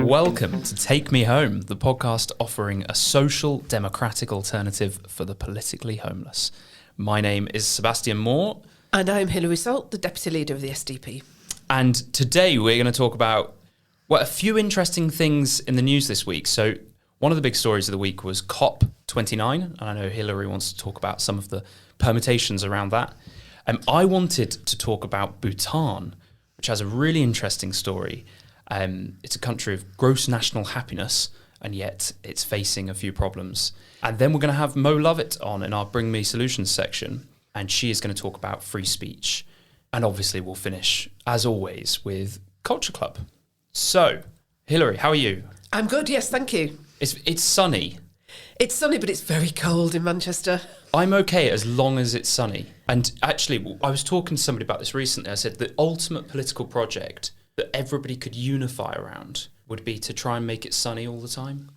Welcome to Take Me Home, the podcast offering a social democratic alternative for the politically homeless. My name is Sebastian.moore. And I'm Hilary.salt, the Deputy Leader of the SDP. And today we're going to talk about, a few interesting things in the news this week. So one of the big stories of the week was COP29, and I know Hilary wants to talk about some of the permutations around that. I wanted to talk about Bhutan, which has a really interesting story. It's a country of gross national happiness, and yet it's facing a few problems. And then we're going to have Mo Lovatt on in our Bring Me Solutions section, and she is going to talk about free speech. And obviously we'll finish, as always, with Culture Club. So, Hilary, how are you? I'm good, yes, thank you. It's sunny. It's sunny, but it's very cold in Manchester. I'm okay as long as it's sunny. And actually, I was talking to somebody about this recently. I said the ultimate political project that everybody could unify around would be to try and make it sunny all the time.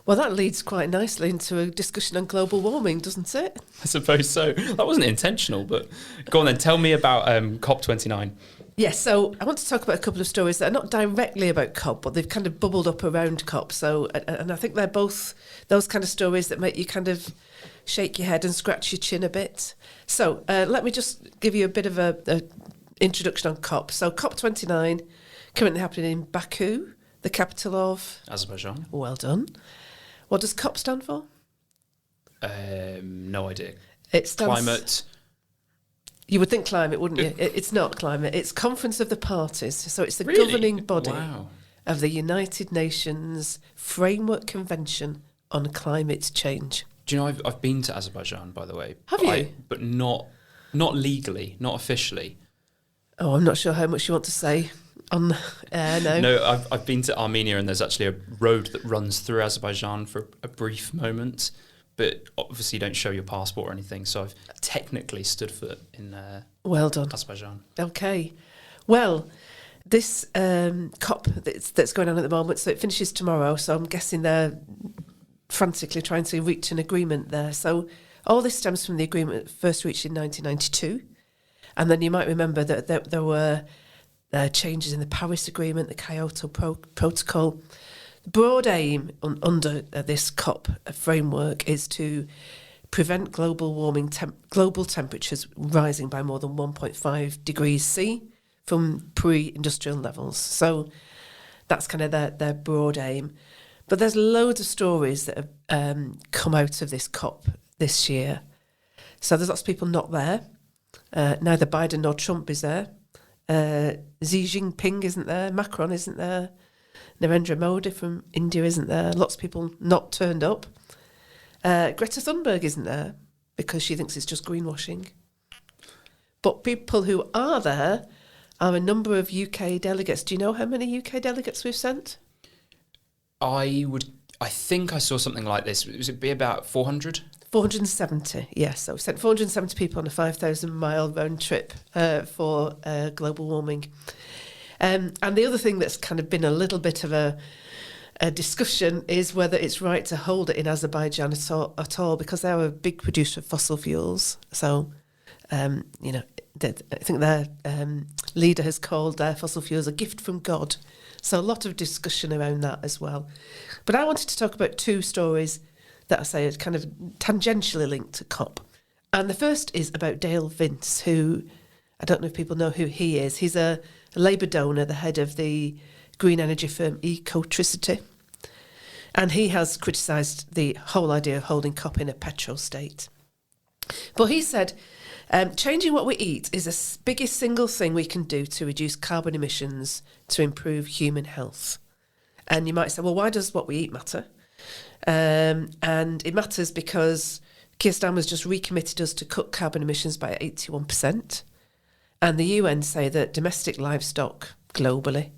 Well, that leads quite nicely into a discussion on global warming, doesn't it? I suppose so. That wasn't intentional, but go on then. Tell me about COP29. Yes, so I want to talk about a couple of stories that are not directly about COP, but they've kind of bubbled up around COP. So, and I think they're both those kind of stories that make you kind of shake your head and scratch your chin a bit. So let me just give you a bit of a introduction on COP. So COP29, currently happening in Baku, the capital of Azerbaijan. Well done. What does COP stand for? No idea. It stands... Climate. You would think climate, wouldn't you? It's not climate. It's Conference of the Parties. So it's the governing body of the United Nations Framework Convention on Climate Change. Do you know, I've been to Azerbaijan, by the way. Have you? But not legally, not officially. Oh, I'm not sure how much you want to say on air now. No, I've been to Armenia, and there's actually a road that runs through Azerbaijan for a brief moment. But obviously you don't show your passport or anything, so I've technically stood foot in well done. Azerbaijan. Okay. Well, this COP that's going on at the moment, so it finishes tomorrow, so I'm guessing they're frantically trying to reach an agreement there. So all this stems from the agreement first reached in 1992, and then you might remember that there were changes in the Paris Agreement, the Kyoto Protocol. The broad aim under this COP framework is to prevent global warming, global temperatures rising by more than 1.5 degrees C from pre-industrial levels. So that's kind of their broad aim. But there's loads of stories that have come out of this COP this year. So there's lots of people not there. Neither Biden nor Trump is there. Xi Jinping isn't there. Macron isn't there. Narendra Modi from India isn't there. Lots of people not turned up. Greta Thunberg isn't there because she thinks it's just greenwashing. But people who are there are a number of UK delegates. Do you know how many UK delegates we've sent? I think I saw something like this. Was it be about 400? 470, yes. So we sent 470 people on a 5,000-mile round trip for global warming. And the other thing that's kind of been a little bit of a discussion is whether it's right to hold it in Azerbaijan at all because they're a big producer of fossil fuels. So, I think their leader has called their fossil fuels a gift from God. So a lot of discussion around that as well. But I wanted to talk about two stories that I say are kind of tangentially linked to COP. And the first is about Dale Vince, who, I don't know if people know who he is. He's a Labour donor, the head of the green energy firm Ecotricity. And he has criticised the whole idea of holding COP in a petrol state. But he said, changing what we eat is the biggest single thing we can do to reduce carbon emissions to improve human health. And you might say, well, why does what we eat matter? And it matters because Keir Starmer's just recommitted us to cut carbon emissions by 81%. And the UN say that domestic livestock globally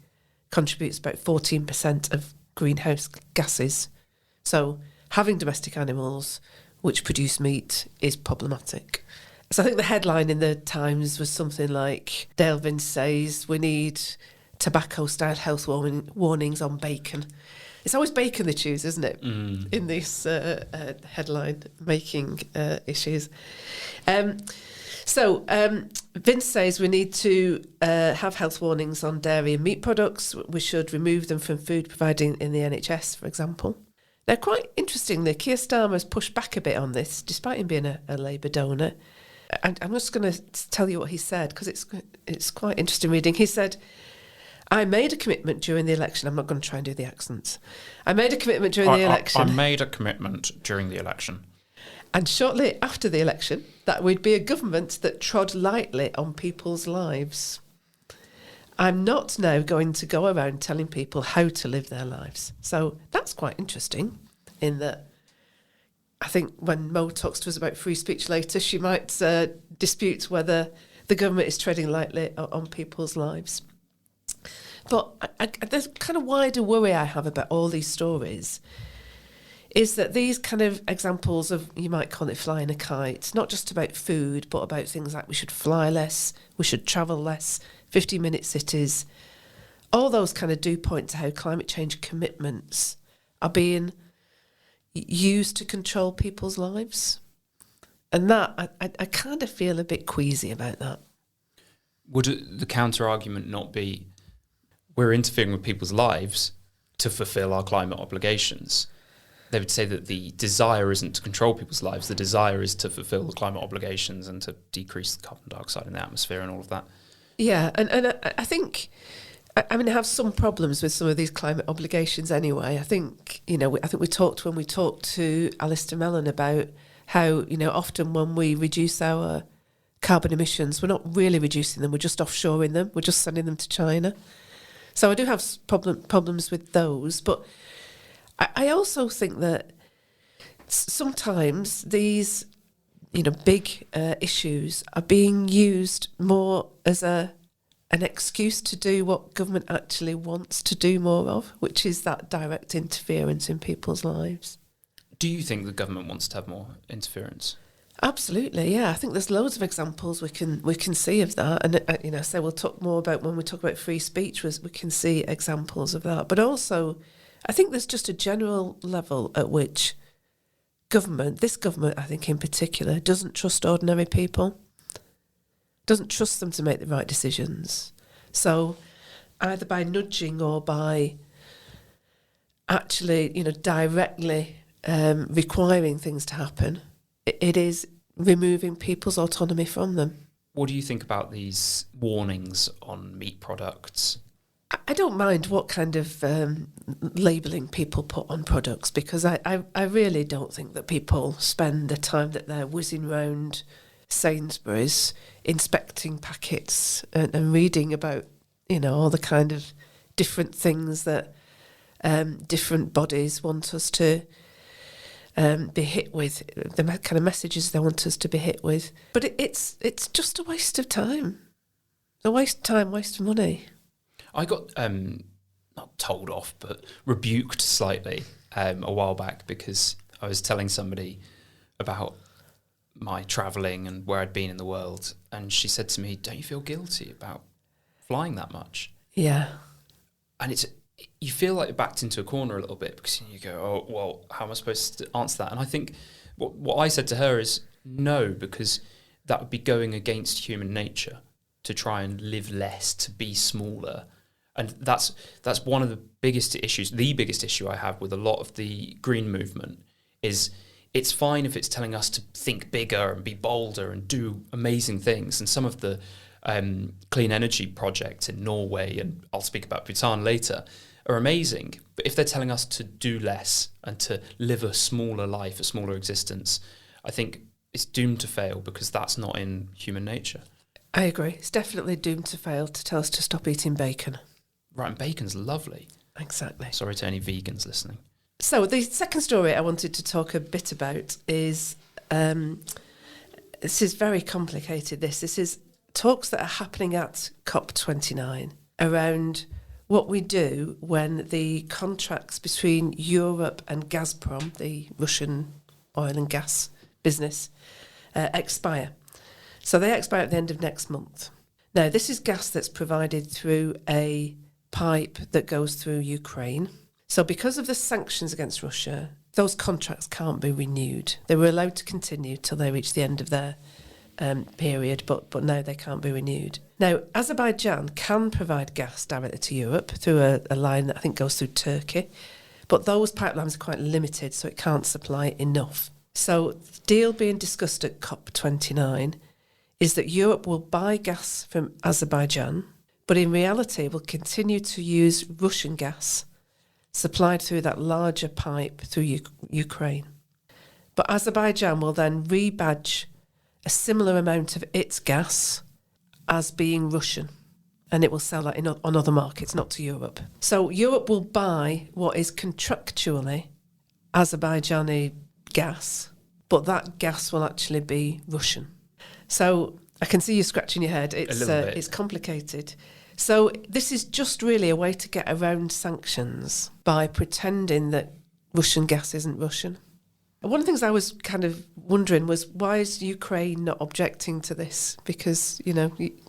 contributes about 14% of greenhouse gases. So having domestic animals which produce meat is problematic. So I think the headline in the Times was something like, Dale Vince says we need tobacco-style health warnings on bacon. It's always bacon they choose, isn't it, in these headline-making issues. So Vince says we need to have health warnings on dairy and meat products. We should remove them from food provided in the NHS, for example. Now, quite interestingly, Keir Starmer has pushed back a bit on this, despite him being a Labour donor. And I'm just going to tell you what he said, because it's quite interesting reading. He said, I made a commitment during the election. I'm not going to try and do the accents. I made a commitment during the election. I made a commitment during the election. And shortly after the election, that we'd be a government that trod lightly on people's lives. I'm not now going to go around telling people how to live their lives. So that's quite interesting, in that I think when Mo talks to us about free speech later, she might dispute whether the government is treading lightly on people's lives. But there's kind of wider worry I have about all these stories is that these kind of examples of, you might call it flying a kite, not just about food, but about things like we should fly less, we should travel less, 50-minute cities, all those kind of do point to how climate change commitments are being used to control people's lives. And that, I kind of feel a bit queasy about that. Would the counter-argument not be we're interfering with people's lives to fulfill our climate obligations? They would say that the desire isn't to control people's lives. The desire is to fulfill the climate obligations and to decrease the carbon dioxide in the atmosphere and all of that. Yeah, and I think, I mean, I have some problems with some of these climate obligations anyway. I think, I think we talked to Alistair Mellon about how, often when we reduce our carbon emissions, we're not really reducing them, we're just offshoring them, we're just sending them to China. So I do have problems with those, but I also think that sometimes these, big issues are being used more as an excuse to do what government actually wants to do more of, which is that direct interference in people's lives. Do you think the government wants to have more interference? Absolutely, yeah. I think there's loads of examples we can see of that, and so we'll talk more about when we talk about free speech. We can see examples of that, but also, I think there's just a general level at which this government, I think in particular, doesn't trust ordinary people, doesn't trust them to make the right decisions. So either by nudging or by actually, directly requiring things to happen, it is removing people's autonomy from them. What do you think about these warnings on meat products? I don't mind what kind of labelling people put on products, because I really don't think that people spend the time that they're whizzing round Sainsbury's inspecting packets and reading about, all the kind of different things that different bodies want us to be hit with, the kind of messages they want us to be hit with. But it's just a waste of time. A waste of time, waste of money. I got, not told off, but rebuked slightly a while back because I was telling somebody about my travelling and where I'd been in the world. And she said to me, don't you feel guilty about flying that much? Yeah. And you feel like you're backed into a corner a little bit because you go, oh, well, how am I supposed to answer that? And I think what I said to her is no, because that would be going against human nature to try and live less, to be smaller. And that's one of the biggest issues. The biggest issue I have with a lot of the green movement is it's fine if it's telling us to think bigger and be bolder and do amazing things. And some of the clean energy projects in Norway, and I'll speak about Bhutan later, are amazing. But if they're telling us to do less and to live a smaller life, a smaller existence, I think it's doomed to fail because that's not in human nature. I agree. It's definitely doomed to fail to tell us to stop eating bacon. Right, and bacon's lovely. Exactly. Sorry to any vegans listening. So the second story I wanted to talk a bit about is, this is very complicated. This is talks that are happening at COP29 around what we do when the contracts between Europe and Gazprom, the Russian oil and gas business, expire. So they expire at the end of next month. Now, this is gas that's provided through a pipe that goes through Ukraine. So because of the sanctions against Russia, those contracts can't be renewed. They were allowed to continue till they reach the end of their period, but now they can't be renewed. Now, Azerbaijan can provide gas directly to Europe through a line that I think goes through Turkey, but those pipelines are quite limited, so it can't supply enough. So the deal being discussed at COP29 is that Europe will buy gas from Azerbaijan, but in reality will continue to use Russian gas supplied through that larger pipe through Ukraine. But Azerbaijan will then rebadge a similar amount of its gas as being Russian, and it will sell that on other markets, not to Europe. So Europe will buy what is contractually Azerbaijani gas, but that gas will actually be Russian. So I can see you scratching your head. It's complicated. So this is just really a way to get around sanctions by pretending that Russian gas isn't Russian. One of the things I was kind of wondering was, why is Ukraine not objecting to this? Because,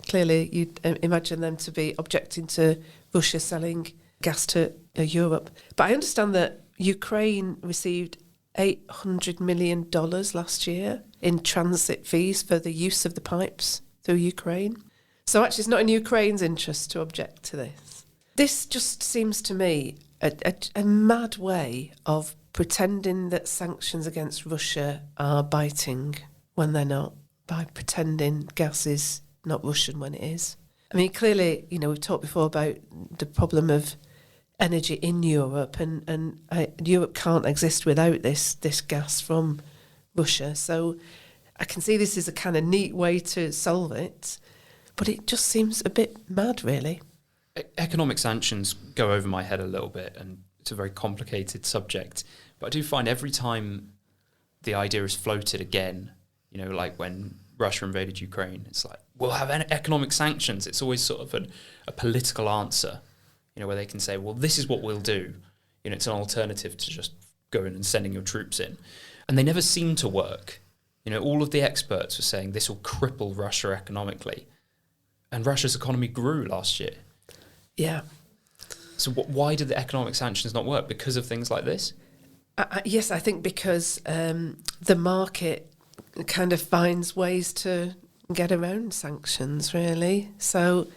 clearly you'd imagine them to be objecting to Russia selling gas to Europe. But I understand that Ukraine received $800 million last year in transit fees for the use of the pipes through Ukraine. So actually it's not in Ukraine's interest to object to this. This just seems to me a mad way of pretending that sanctions against Russia are biting when they're not, by pretending gas is not Russian when it is. I mean, clearly, we've talked before about the problem of energy in Europe, and Europe can't exist without this gas from Russia. So I can see this is a kind of neat way to solve it, but it just seems a bit mad, really. Economic sanctions go over my head a little bit, and it's a very complicated subject. But I do find every time the idea is floated again, like when Russia invaded Ukraine, it's like, we'll have economic sanctions. It's always sort of a political answer, where they can say, well, this is what we'll do. It's an alternative to just going and sending your troops in. And they never seem to work. All of the experts were saying this will cripple Russia economically. And Russia's economy grew last year. Yeah. So why did the economic sanctions not work? Because of things like this? Yes, I think because the market kind of finds ways to get around sanctions, really. So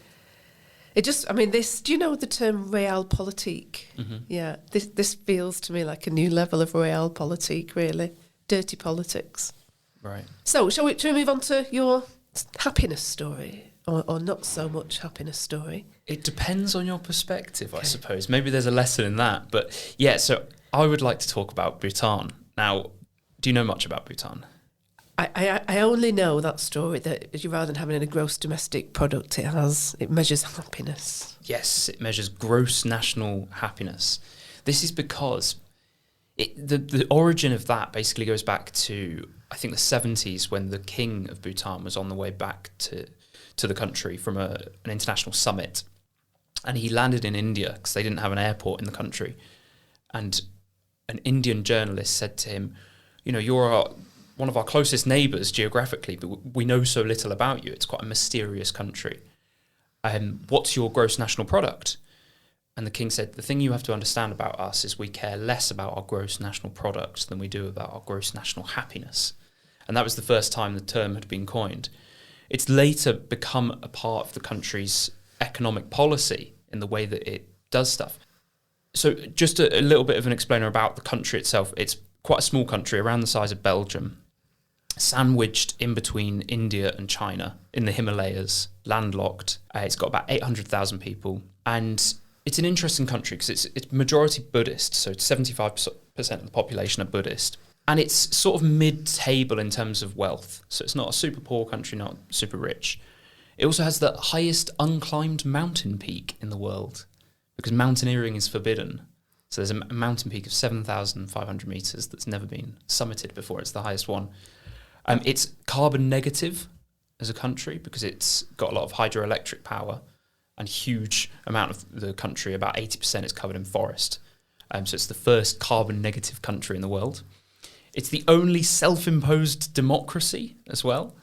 it just, this, do you know the term realpolitik? Mm-hmm. Yeah, this feels to me like a new level of realpolitik, really. Dirty politics. Right. So shall we move on to your happiness story? Or not so much happiness story? It depends on your perspective, I suppose. Maybe there's a lesson in that. But yeah, so I would like to talk about Bhutan. Now, do you know much about Bhutan? I only know that story that rather than having a gross domestic product, it measures happiness. Yes, it measures gross national happiness. This is because the origin of that basically goes back to, I think, the 70s, when the king of Bhutan was on the way back to the country from an international summit, and he landed in India because they didn't have an airport in the country, and an Indian journalist said to him, you're one of our closest neighbours geographically, but we know so little about you. It's quite a mysterious country. What's your gross national product? And the king said, the thing you have to understand about us is we care less about our gross national product than we do about our gross national happiness. And that was the first time the term had been coined. It's later become a part of the country's economic policy in the way that it does stuff. So just a little bit of an explainer about the country itself. It's quite a small country, around the size of Belgium, sandwiched in between India and China in the Himalayas, landlocked. It's got about 800,000 people. And it's an interesting country because it's majority Buddhist, so 75% of the population are Buddhist. And it's sort of mid-table in terms of wealth. So it's not a super poor country, not super rich. It also has the highest unclimbed mountain peak in the world because mountaineering is forbidden. So there's a mountain peak of 7,500 metres that's never been summited before. It's the highest one. It's carbon negative as a country because it's got a lot of hydroelectric power and huge amount of the country, about 80% is covered in forest. So it's the first carbon negative country in the world. It's the only self-imposed democracy as well,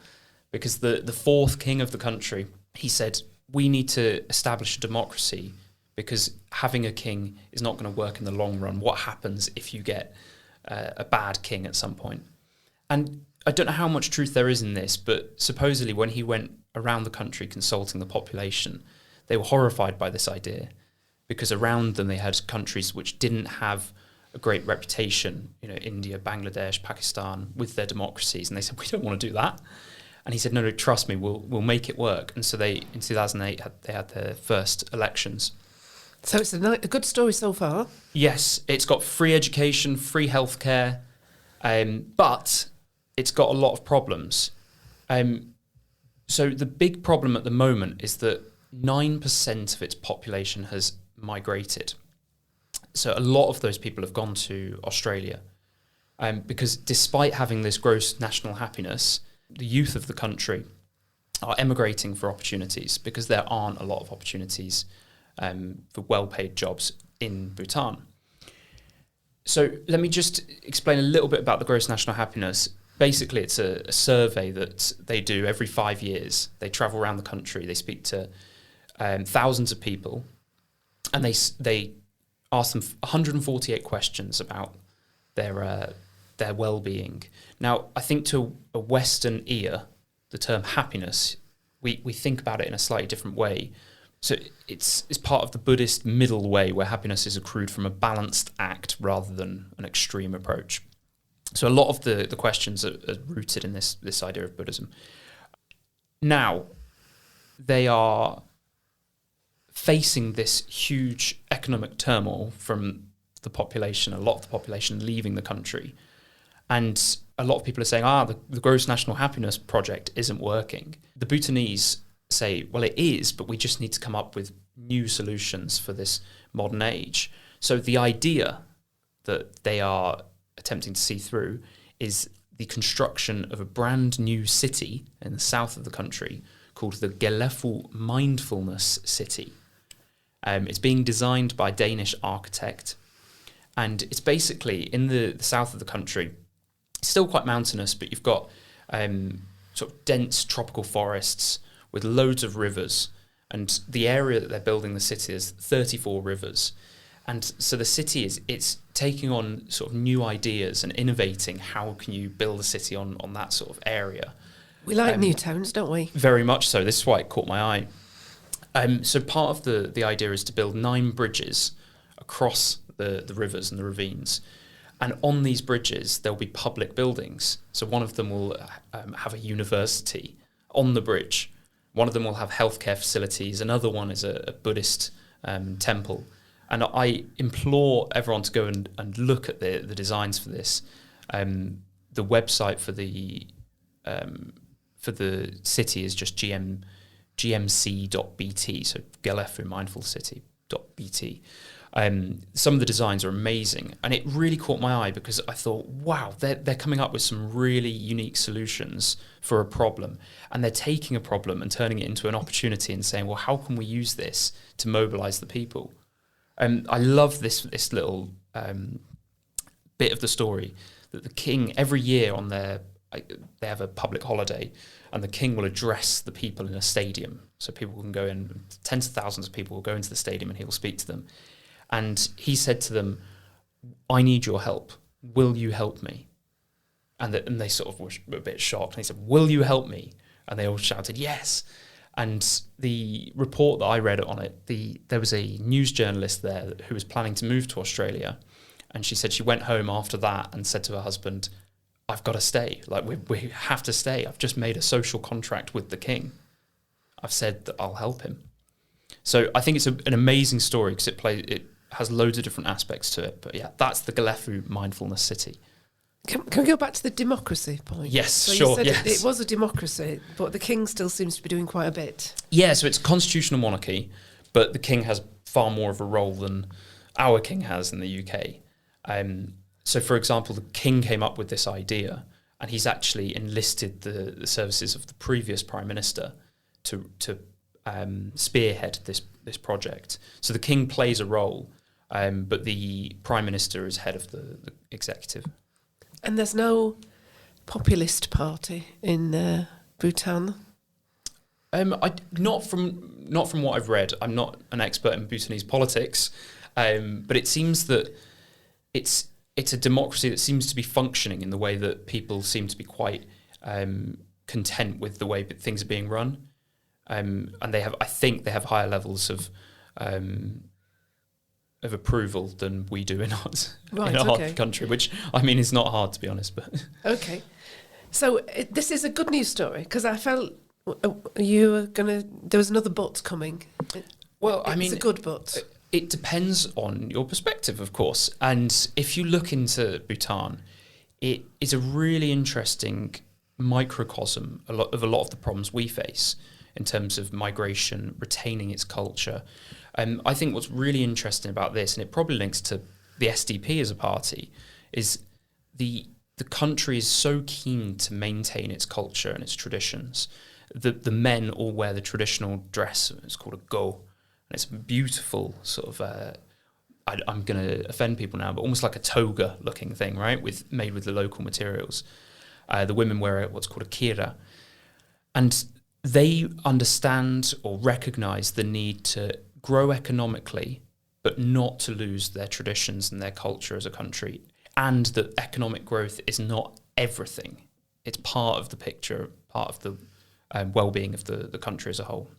because the fourth king of the country, he said, we need to establish a democracy because having a king is not going to work in the long run. What happens if you get a bad king at some point? And I don't know how much truth there is in this, but supposedly when he went around the country consulting the population, they were horrified by this idea because around them they had countries which didn't have a great reputation, India, Bangladesh, Pakistan, with their democracies, and they said, we don't want to do that. And he said, no, trust me, we'll make it work. And so in 2008, they had their first elections. So it's a good story so far. Yes, it's got free education, free healthcare, but it's got a lot of problems. So the big problem at the moment is that 9% of its population has migrated. So a lot of those people have gone to Australia because despite having this gross national happiness, the youth of the country are emigrating for opportunities because there aren't a lot of opportunities for well-paid jobs in Bhutan. So let me just explain a little bit about the gross national happiness. Basically, it's a survey that they do every 5 years. They travel around the country. They speak to thousands of people, and they ask them 148 questions about their well-being. Now, I think to a Western ear, the term happiness, we think about it in a slightly different way. So it's part of the Buddhist middle way where happiness is accrued from a balanced act rather than an extreme approach. So a lot of the questions are rooted in this idea of Buddhism. Now, they are facing this huge economic turmoil from the population, a lot of the population leaving the country. And a lot of people are saying, the gross national happiness project isn't working. The Bhutanese say, well, it is, but we just need to come up with new solutions for this modern age. So the idea that they are attempting to see through is the construction of a brand new city in the south of the country called the Gelefu Mindfulness City. It's being designed by a Danish architect, and it's basically in the south of the country. It's still quite mountainous, but you've got sort of dense tropical forests with loads of rivers, and the area that they're building the city is 34 rivers. And so the city it's taking on sort of new ideas and innovating how can you build a city on that sort of area. We like new towns, don't we? Very much so. This is why it caught my eye. So part of the idea is to build 9 bridges across the rivers and the ravines. And on these bridges, there'll be public buildings. So one of them will have a university on the bridge. One of them will have healthcare facilities. Another one is a Buddhist temple. And I implore everyone to go and look at the designs for this. The website for the city is just gmc.bt, so Gelefu Mindful City.bt. Some of the designs are amazing, and it really caught my eye because I thought, wow, they're coming up with some really unique solutions for a problem, and they're taking a problem and turning it into an opportunity and saying, well, how can we use this to mobilize the people? I love this little bit of the story that the king, every year they have a public holiday, and the king will address the people in a stadium. So people can go in, tens of thousands of people will go into the stadium and he will speak to them. And he said to them, I need your help. Will you help me? And they sort of were a bit shocked. And he said, will you help me? And they all shouted, yes. And the report that I read on it, there was a news journalist there who was planning to move to Australia. And she said she went home after that and said to her husband, I've got to stay. Like, we have to stay. I've just made a social contract with the king. I've said that I'll help him. So I think it's an amazing story because it has loads of different aspects to it. But yeah, that's the Gelefu Mindfulness City. Can we go back to the democracy point? Yes, so sure. You said yes. it was a democracy, but the king still seems to be doing quite a bit. Yeah, so it's a constitutional monarchy, but the king has far more of a role than our king has in the UK. So, for example, the king came up with this idea, and he's actually enlisted the services of the previous prime minister to spearhead this project. So the king plays a role, but the prime minister is head of the executive. And there's no populist party in Bhutan? Not from what I've read. I'm not an expert in Bhutanese politics, but it seems that it's it's a democracy that seems to be functioning in the way that people seem to be quite content with the way that things are being run. And I think they have higher levels of approval than we do in our country, which I mean is not hard, to be honest. But okay, so this is a good news story, because I felt you were there was another but coming. Well, I mean, it's a good but. It depends on your perspective, of course. And if you look into Bhutan, it is a really interesting microcosm of a lot of the problems we face in terms of migration, retaining its culture. I think what's really interesting about this, and it probably links to the SDP as a party, is the country is so keen to maintain its culture and its traditions. The men all wear the traditional dress. It's called a go. And it's a beautiful sort of, I'm going to offend people now, but almost like a toga looking thing, right? Made with the local materials. The women wear what's called a kira. And they understand or recognise the need to grow economically, but not to lose their traditions and their culture as a country. And that economic growth is not everything. It's part of the picture, part of the well-being of the country as a whole.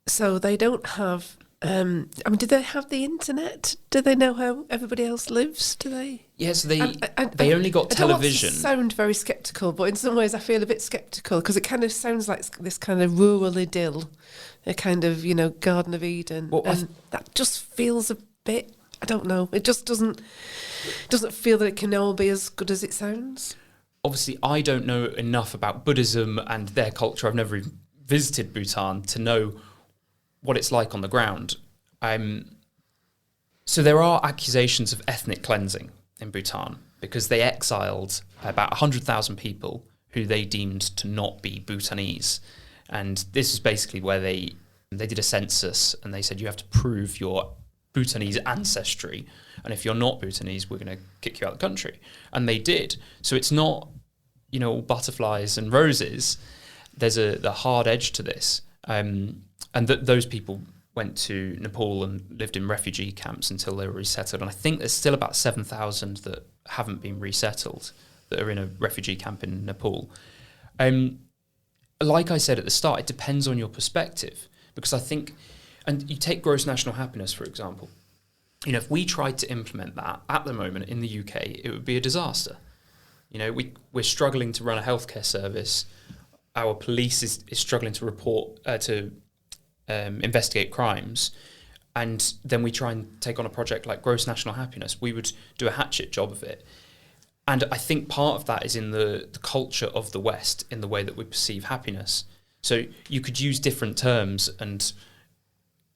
So they don't have... do they have the internet? Do they know how everybody else lives? Do they? Yes, they only got television. I don't want to sound very sceptical, but in some ways I feel a bit sceptical, because it kind of sounds like this kind of rural idyll, a kind of, Garden of Eden. Well, and that just feels a bit, I don't know, it just doesn't feel that it can all be as good as it sounds. Obviously, I don't know enough about Buddhism and their culture. I've never even visited Bhutan to know what it's like on the ground. So there are accusations of ethnic cleansing in Bhutan, because they exiled about 100,000 people who they deemed to not be Bhutanese. And this is basically where they did a census, and they said you have to prove your Bhutanese ancestry, and if you're not Bhutanese, we're going to kick you out of the country. And they did. So it's not, all butterflies and roses. There's a hard edge to this. And those people went to Nepal and lived in refugee camps until they were resettled. And I think there's still about 7,000 that haven't been resettled, that are in a refugee camp in Nepal. Like I said at the start, it depends on your perspective. Because I think, and you take gross national happiness, for example. If we tried to implement that at the moment in the UK, it would be a disaster. We're struggling to run a healthcare service. Our police is struggling to report, investigate crimes, and then we try and take on a project like gross national happiness. We would do a hatchet job of it. And I think part of that is in the culture of the West, in the way that we perceive happiness. So you could use different terms and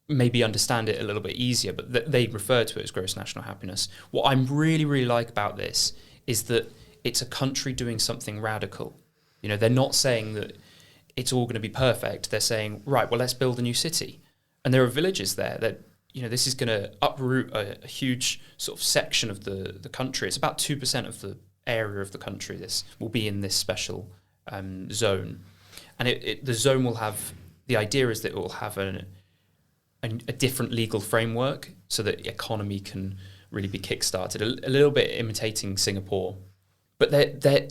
maybe understand it a little bit easier, but they refer to it as gross national happiness. What I'm really, really like about this is that it's a country doing something radical. They're not saying that it's all going to be perfect. They're saying, right, well, let's build a new city. And there are villages there that, this is going to uproot a huge sort of section of the country. It's about 2% of the area of the country. This will be in this special zone. And the zone will have, the idea is that it will have a different legal framework so that the economy can really be kickstarted, a little bit imitating Singapore. But they're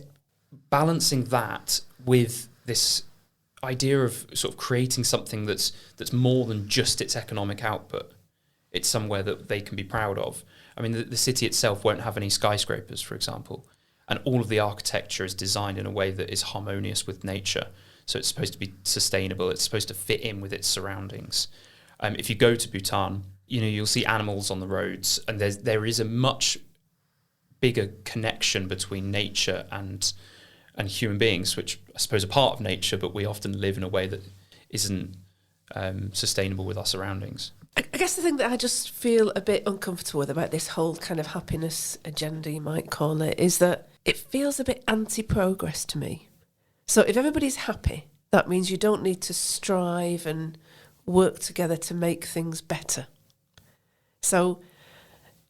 balancing that with this idea of sort of creating something that's more than just its economic output. It's somewhere that they can be proud of. I mean, the city itself won't have any skyscrapers, for example, and all of the architecture is designed in a way that is harmonious with nature. So it's supposed to be sustainable. It's supposed to fit in with its surroundings. If you go to Bhutan, you'll see animals on the roads, and there is a much bigger connection between nature and human beings, which I suppose are part of nature, but we often live in a way that isn't sustainable with our surroundings. I guess the thing that I just feel a bit uncomfortable with about this whole kind of happiness agenda, you might call it, is that it feels a bit anti-progress to me. So if everybody's happy, that means you don't need to strive and work together to make things better. So,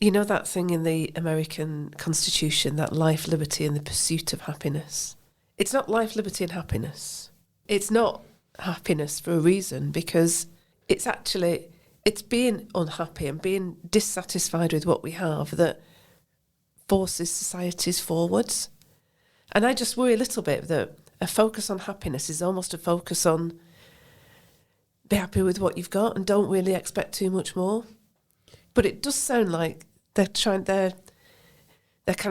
that thing in the American Constitution, that life, liberty, and the pursuit of happiness. It's not life, liberty, and happiness. It's not happiness for a reason, because it's being unhappy and being dissatisfied with what we have that forces societies forwards. And I just worry a little bit that a focus on happiness is almost a focus on be happy with what you've got and don't really expect too much more. But it does sound like they're kind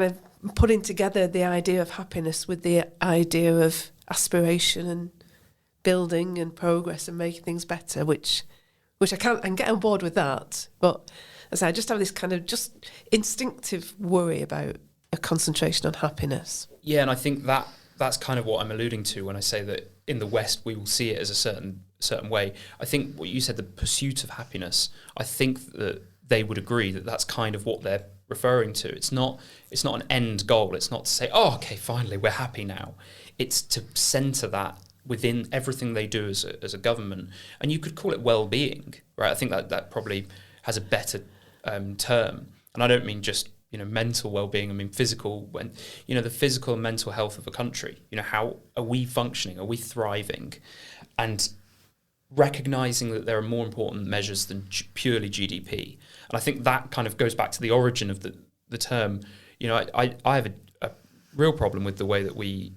of putting together the idea of happiness with the idea of aspiration and building and progress and making things better, which I can get on board with that. But as I just have this kind of just instinctive worry about a concentration on happiness. Yeah, and I think that's kind of what I'm alluding to when I say that in the West we will see it as a certain way. I think what you said, the pursuit of happiness, I think that they would agree that that's kind of what they're referring to. It's not an end goal. It's not to say, oh, okay, finally we're happy now. It's to centre that within everything they do as a government, and you could call it well-being, right? I think that probably has a better term, and I don't mean just mental well-being. I mean physical, when the physical and mental health of a country. How are we functioning? Are we thriving? And recognising that there are more important measures than purely GDP. And I think that kind of goes back to the origin of the term. I have a real problem with the way that we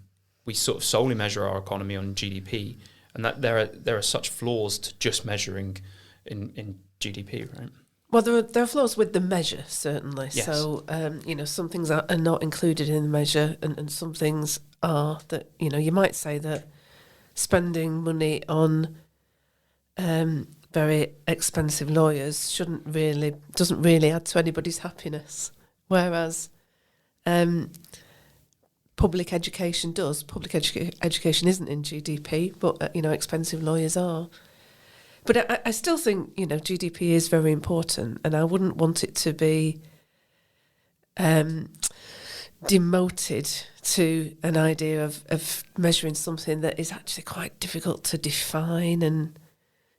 sort of solely measure our economy on GDP, and that there are such flaws to just measuring in GDP, right? Well, there are flaws with the measure, certainly. Yes. So, some things are not included in the measure, and some things are that, you might say that spending money on very expensive lawyers doesn't really add to anybody's happiness, whereas public education does. Public education isn't in GDP, but expensive lawyers are. But I still think GDP is very important, and I wouldn't want it to be demoted to an idea of measuring something that is actually quite difficult to define and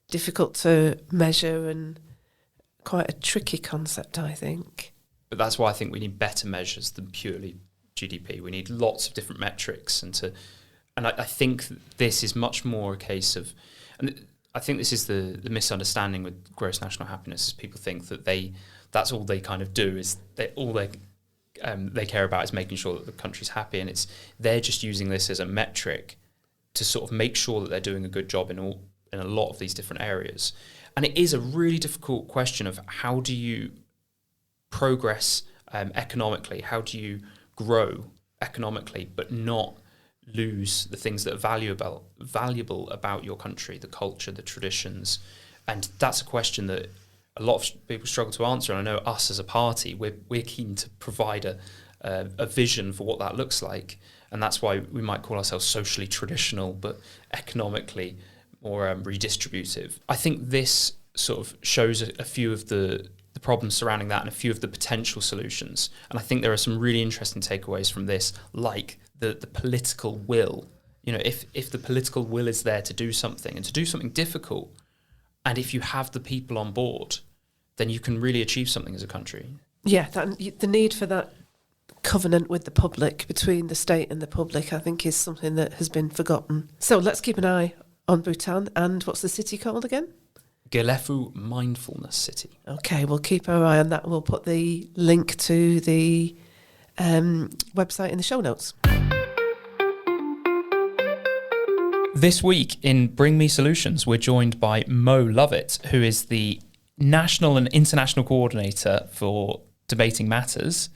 difficult to measure and quite a tricky concept, I think. But that's why I think we need better measures than purely GDP. We need lots of different metrics, and I think this is much more a case of, and I think this is the misunderstanding with gross national happiness, is people think that that's all they kind of do, is they care about is making sure that the country's happy, and they're just using this as a metric to sort of make sure that they're doing a good job in a lot of these different areas. And it is a really difficult question of how do you progress economically, how do you grow economically but not lose the things that are valuable about your country, the culture, the traditions. And that's a question that a lot of people struggle to answer, and I know us as a party, we're keen to provide a vision for what that looks like, and that's why we might call ourselves socially traditional but economically more redistributive. I think this sort of shows a few of the problems surrounding that and a few of the potential solutions. And I think there are some really interesting takeaways from this, like the political will. If the political will is there to do something and to do something difficult, and if you have the people on board, then you can really achieve something as a country. Yeah, the need for that covenant with the public, between the state and the public, I think is something that has been forgotten. So let's keep an eye on Bhutan. And what's the city called again? Gelefu Mindfulness City. Okay, we'll keep our eye on that. We'll put the link to the website in the show notes. This week in Bring Me Solutions, we're joined by Mo Lovatt, who is the National and International Coordinator for Debating Matters,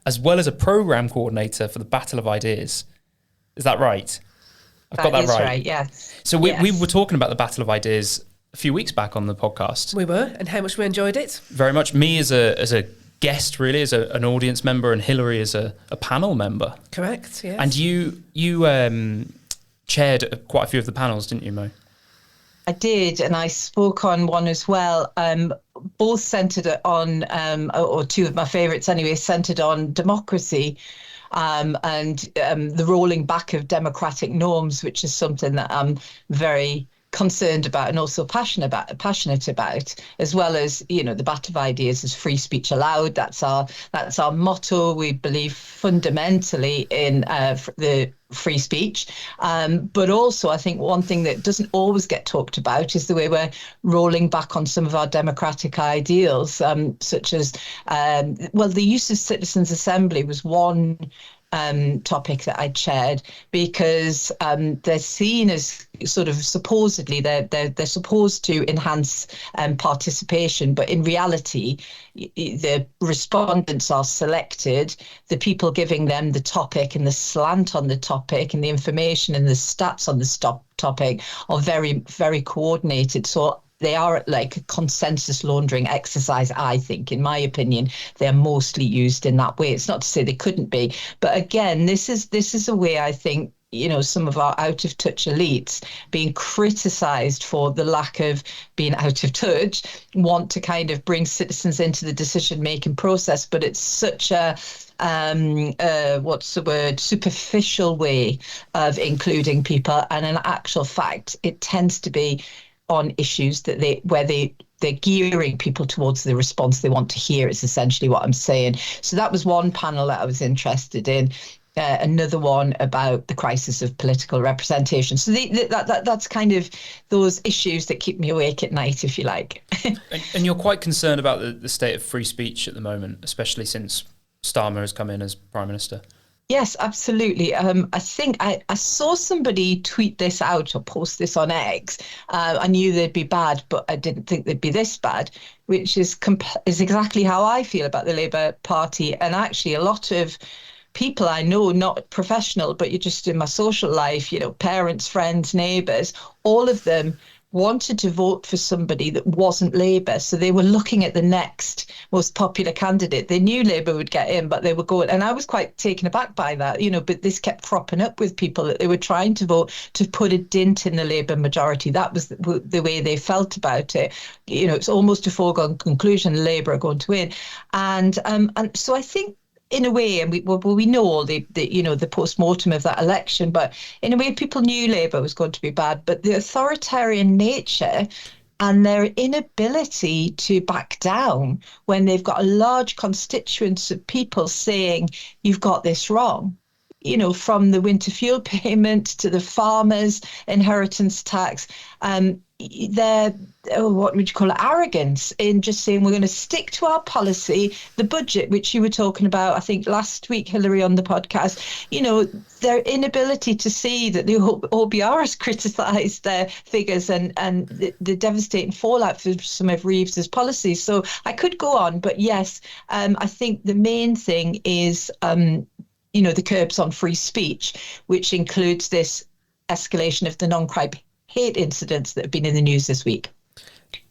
as well as a Programme Coordinator for the Battle of Ideas. Is that right? I've got that right, yes. So we were talking about the Battle of Ideas a few weeks back on the podcast. We were, and how much we enjoyed it. Very much. Me as a guest, really, as an audience member, and Hilary as a panel member. Correct, yes. And you chaired quite a few of the panels, didn't you, Mo? I did, and I spoke on one as well, both centred on, or two of my favourites anyway, centred on democracy and the rolling back of democratic norms, which is something that I'm very concerned about and also passionate about, as well as, you know, the bat of ideas is free speech allowed. That's our motto. We believe fundamentally in the free speech. But also, I think one thing that doesn't always get talked about is the way we're rolling back on some of our democratic ideals, such as, the use of citizens' assembly was one topic that I chaired, because they're seen as sort of supposedly they're supposed to enhance participation, but in reality, the respondents are selected. The people giving them the topic and the slant on the topic and the information and the stats on the topic are very, very coordinated. So they are like a consensus laundering exercise, I think. In my opinion, they're mostly used in that way. It's not to say they couldn't be. But again, this is a way, I think, you know, some of our out of touch elites being criticised for the lack of being out of touch want to kind of bring citizens into the decision making process. But it's such a superficial way of including people. And in actual fact, it tends to be on issues that they're gearing people towards the response they want to hear, is essentially what I'm saying. So that was one panel that I was interested in. Another one about the crisis of political representation. So that's kind of those issues that keep me awake at night, if you like. And you're quite concerned about the state of free speech at the moment, especially since Starmer has come in as Prime Minister. Yes, absolutely. I think I saw somebody tweet this out or post this on X. I knew they'd be bad, but I didn't think they'd be this bad, which is exactly how I feel about the Labour Party. And actually, a lot of people I know, not professional, but you're just in my social life, you know, parents, friends, neighbours, all of them wanted to vote for somebody that wasn't Labour. So they were looking at the next most popular candidate. They knew Labour would get in, but they were going, and I was quite taken aback by that, you know, but this kept cropping up with people that they were trying to vote to put a dint in the Labour majority. That was the way they felt about it. You know, it's almost a foregone conclusion Labour are going to win. And so I think, in a way, and we know all the post-mortem of that election, but in a way people knew Labour was going to be bad, but the authoritarian nature and their inability to back down when they've got a large constituents of people saying, you've got this wrong, you know, from the winter fuel payment to the farmers' inheritance tax, what would you call it, arrogance in just saying we're going to stick to our policy, the budget, which you were talking about, I think last week, Hilary, on the podcast, you know, their inability to see that the OBR has criticised their figures and the devastating fallout for some of Reeves's policies. So I could go on, but yes, I think the main thing is, you know, the curbs on free speech, which includes this escalation of the non-crime hate incidents that have been in the news this week.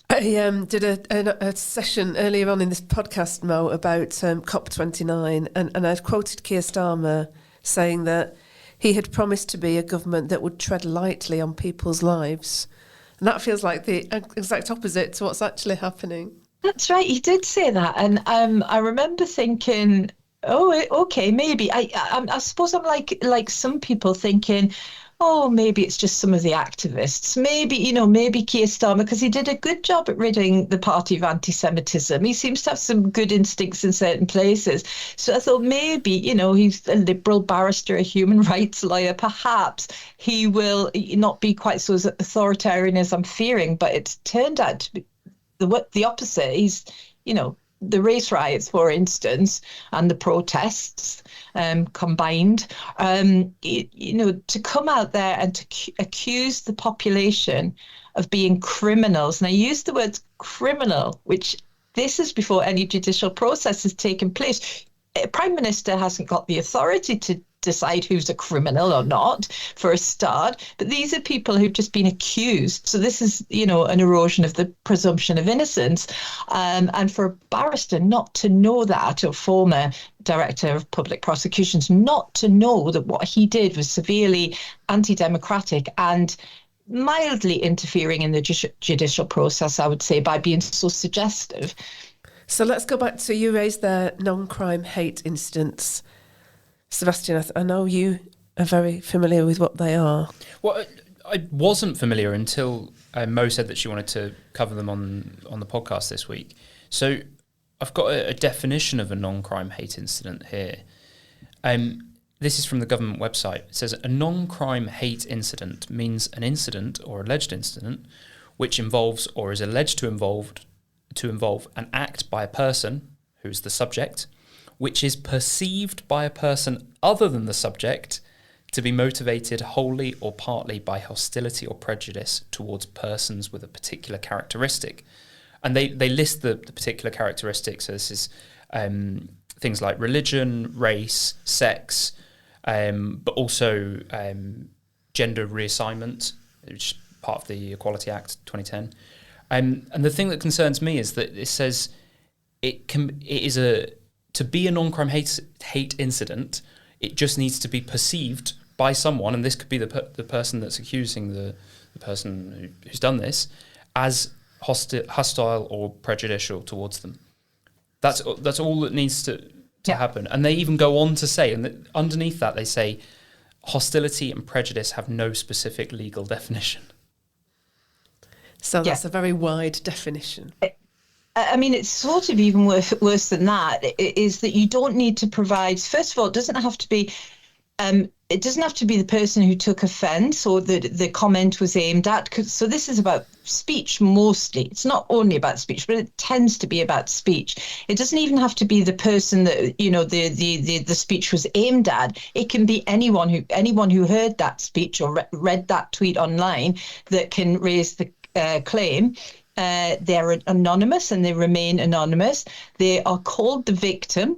I did a session earlier on in this podcast, Mo, about COP29, and I'd quoted Keir Starmer saying that he had promised to be a government that would tread lightly on people's lives. And that feels like the exact opposite to what's actually happening. That's right, he did say that. And I remember thinking, oh, okay, maybe. I suppose I'm like some people thinking, oh, maybe it's just some of the activists. Maybe Keir Starmer, because he did a good job at ridding the party of anti-Semitism. He seems to have some good instincts in certain places. So I thought maybe, you know, he's a liberal barrister, a human rights lawyer. Perhaps he will not be quite so authoritarian as I'm fearing. But it's turned out to be the opposite. He's, you know, the race riots, for instance, and the protests combined, you know, to come out there and to accuse the population of being criminals. And I use the word criminal, which this is before any judicial process has taken place. A Prime Minister hasn't got the authority to decide who's a criminal or not, for a start. But these are people who've just been accused. So this is, you know, an erosion of the presumption of innocence. And for a barrister not to know that, or former director of public prosecutions, not to know that what he did was severely anti-democratic and mildly interfering in the judicial process, I would say, by being so suggestive. So let's go back to, you raised the non-crime hate incidents. Sebastian, I know you are very familiar with what they are. Well, I wasn't familiar until Mo said that she wanted to cover them on the podcast this week. So I've got a definition of a non-crime hate incident here. This is from the government website. It says a non-crime hate incident means an incident or alleged incident which involves or is alleged to involve an act by a person who is the subject, which is perceived by a person other than the subject to be motivated wholly or partly by hostility or prejudice towards persons with a particular characteristic. And they list the particular characteristics. So this is things like religion, race, sex, but also gender reassignment, which is part of the Equality Act 2010. And the thing that concerns me is that it says to be a non-crime hate incident, it just needs to be perceived by someone, and this could be the person that's accusing the person who's done this, as hostile or prejudicial towards them. That's all that needs to happen. And they even go on to say, and underneath that they say, hostility and prejudice have no specific legal definition. So that's a very wide definition. I mean, it's sort of even worse than that, is that you don't need to provide, first of all, it doesn't have to be the person who took offence or the comment was aimed at. So this is about speech mostly. It's not only about speech, but it tends to be about speech. It doesn't even have to be the person that, the speech was aimed at. It can be anyone who heard that speech or read that tweet online that can raise the claim. They're anonymous and they remain anonymous. They are called the victim.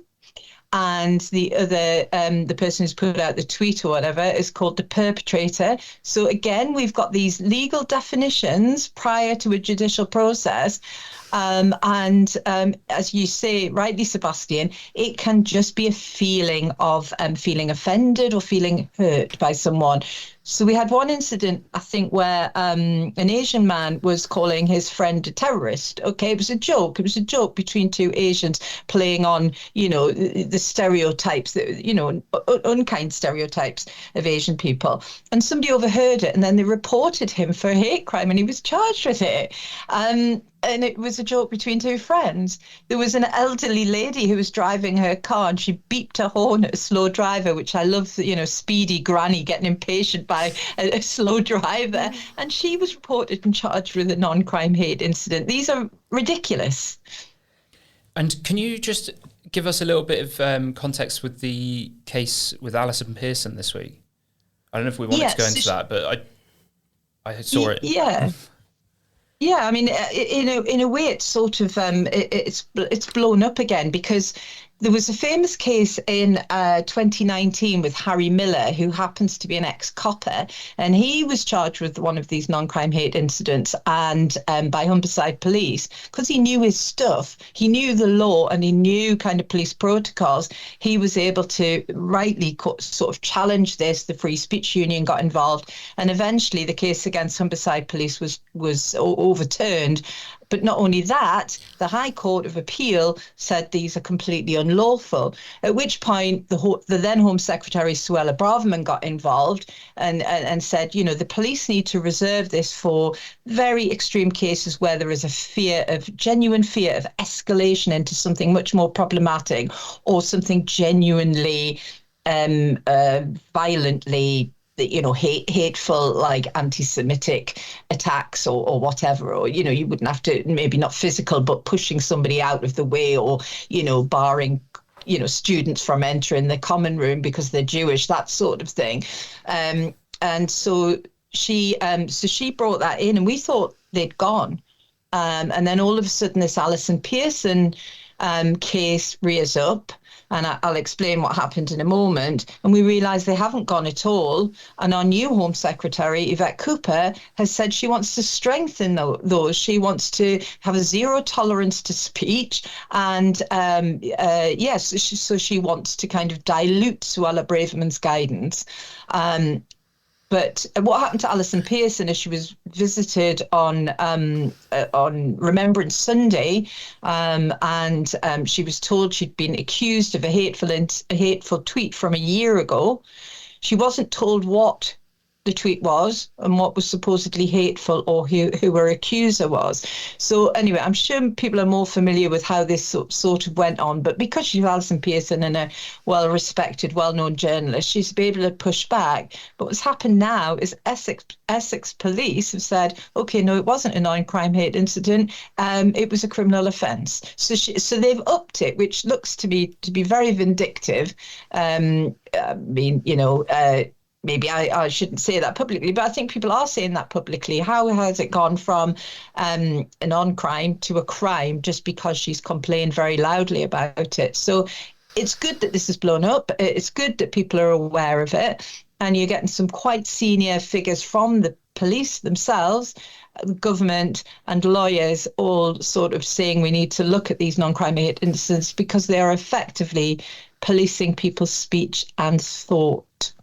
And the other, the person who's put out the tweet or whatever is called the perpetrator. So again, we've got these legal definitions prior to a judicial process. As you say, rightly, Sebastian, it can just be a feeling of feeling offended or feeling hurt by someone. So we had one incident, I think, where an Asian man was calling his friend a terrorist. Okay, it was a joke. It was a joke between two Asians playing on, the stereotypes, unkind stereotypes of Asian people. And somebody overheard it, and then they reported him for a hate crime, and he was charged with it. And it was a joke between two friends. There was an elderly lady who was driving her car and she beeped her horn at a slow driver, which I love, speedy granny getting impatient by a slow driver. And she was reported and charged with a non-crime hate incident. These are ridiculous. And can you just give us a little bit of context with the case with Alison Pearson this week? I don't know if we wanted to go into that, but I saw it. Yeah. Yeah, I mean, in a way, it's sort of it's blown up again because there was a famous case in 2019 with Harry Miller, who happens to be an ex-copper, and he was charged with one of these non-crime hate incidents and by Humberside police because he knew his stuff. He knew the law and he knew kind of police protocols. He was able to rightly sort of challenge this. The Free Speech Union got involved, and eventually the case against Humberside police was overturned. But not only that, the High Court of Appeal said these are completely unlawful, at which point the then Home Secretary Suella Braverman got involved and said, the police need to reserve this for very extreme cases where there is a genuine fear of escalation into something much more problematic or something genuinely violently hateful, like anti-Semitic attacks or whatever, or, you wouldn't have to, maybe not physical, but pushing somebody out of the way or, barring, students from entering the common room because they're Jewish, that sort of thing. And so she brought that in and we thought they'd gone. And then all of a sudden this Alison Pearson case rears up. And I'll explain what happened in a moment. And we realise they haven't gone at all. And our new Home Secretary, Yvette Cooper, has said she wants to strengthen those. She wants to have a zero tolerance to speech. And so she wants to kind of dilute Suella Braverman's guidance. But what happened to Alison Pearson is she was visited on Remembrance Sunday, and she was told she'd been accused of a hateful tweet from a year ago. She wasn't told what the tweet was and what was supposedly hateful, or who her accuser was. So anyway, I'm sure people are more familiar with how this sort of went on, but because she's Alison Pearson and a well-respected, well-known journalist, she's been able to push back. But what's happened now is Essex police have said, okay, no, it wasn't a non-crime hate incident, it was a criminal offence. So they've upped it, which looks to me to be very vindictive. Maybe I shouldn't say that publicly, but I think people are saying that publicly. How has it gone from a non-crime to a crime just because she's complained very loudly about it? So it's good that this is blown up. It's good that people are aware of it. And you're getting some quite senior figures from the police themselves, government and lawyers all sort of saying we need to look at these non-crime hate incidents because they are effectively policing people's speech and thought.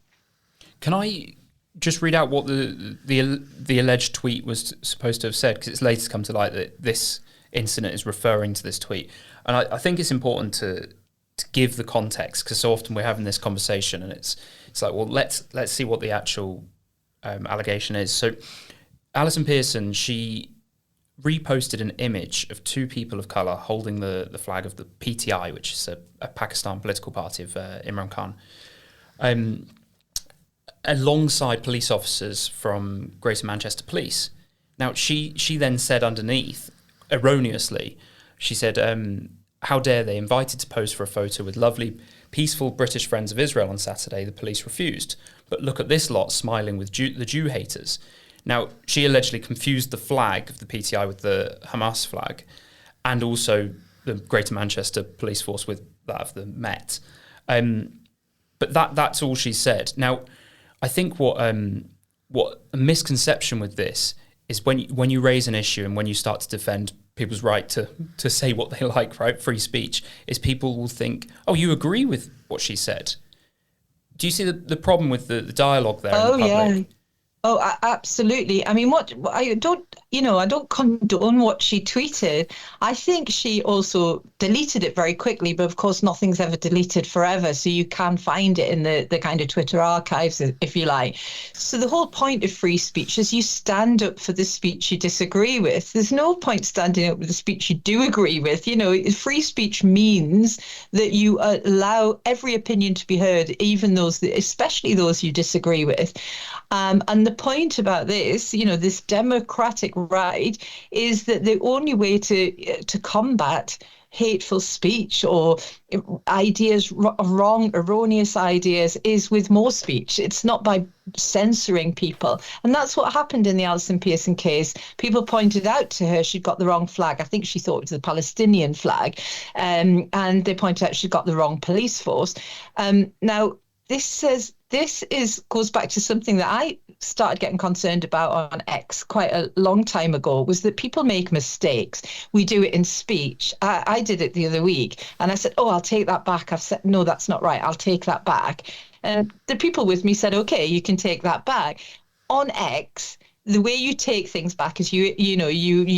Can I just read out what the alleged tweet was supposed to have said? Because it's later come to light that this incident is referring to this tweet. And I think it's important to give the context, because so often we're having this conversation and it's like, well, let's see what the actual allegation is. So Alison Pearson, she reposted an image of two people of colour holding the flag of the PTI, which is a Pakistan political party of Imran Khan, alongside police officers from Greater Manchester Police. Now, she then said underneath, erroneously, she said, how dare they, invited to pose for a photo with lovely, peaceful British friends of Israel on Saturday, the police refused. But look at this lot smiling with the Jew haters. Now, she allegedly confused the flag of the PTI with the Hamas flag, and also the Greater Manchester Police Force with that of the Met. But that's all she said. Now, I think what a misconception with this is when you raise an issue and when you start to defend people's right to say what they like, right? Free speech, is people will think, oh, you agree with what she said. Do you see the problem with the dialogue there in the public? Yeah. Oh, absolutely. I mean, I don't condone what she tweeted. I think she also deleted it very quickly, but of course, nothing's ever deleted forever. So you can find it in the kind of Twitter archives, if you like. So the whole point of free speech is you stand up for the speech you disagree with. There's no point standing up with the speech you do agree with. You know, free speech means that you allow every opinion to be heard, even especially those you disagree with. And the point about this, you know, this democratic right, is that the only way to combat hateful speech or ideas, erroneous ideas, is with more speech. It's not by censoring people. And that's what happened in the Alison Pearson case. People pointed out to her she'd got the wrong flag. I think she thought it was the Palestinian flag. And they pointed out she'd got the wrong police force. Now, this goes back to something that I started getting concerned about on X quite a long time ago, was that people make mistakes. We do it in speech. I did it the other week and I said, oh, I'll take that back. I've said, no, that's not right. I'll take that back. And the people with me said, okay, you can take that back. On X, the way you take things back is you